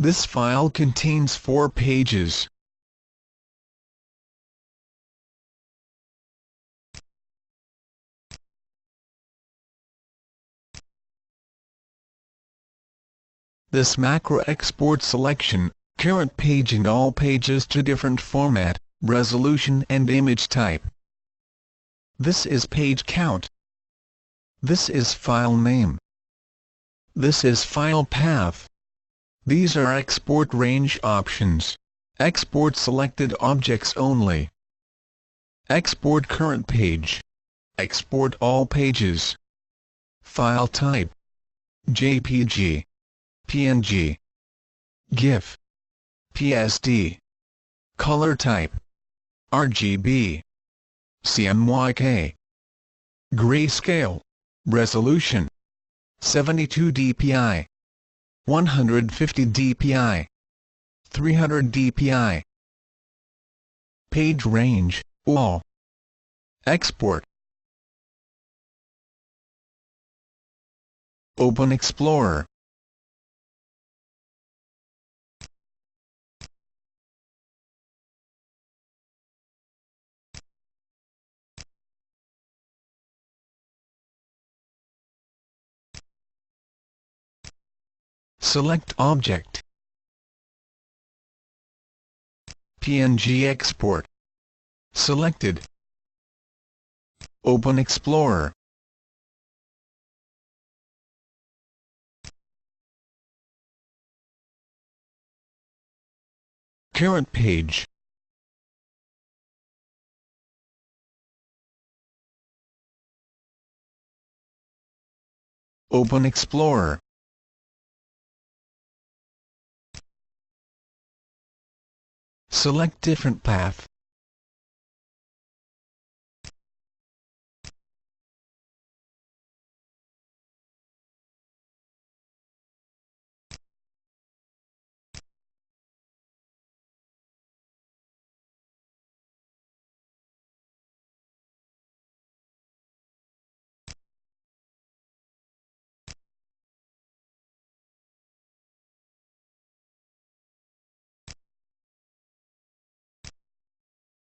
This file contains 4 pages. This macro exports selection, current page and all pages to different format, resolution and image type. This is page count. This is file name. This is file path. These are export range options. Export selected objects only. Export current page. Export all pages. File type: JPG, PNG, GIF, PSD. Color type: RGB, CMYK. Grayscale. Resolution: 72 dpi, 150 dpi, 300 dpi. Page range: all. Export. Open Explorer. Select object. PNG export. Selected. Open Explorer. Current page. Open Explorer. Select different path.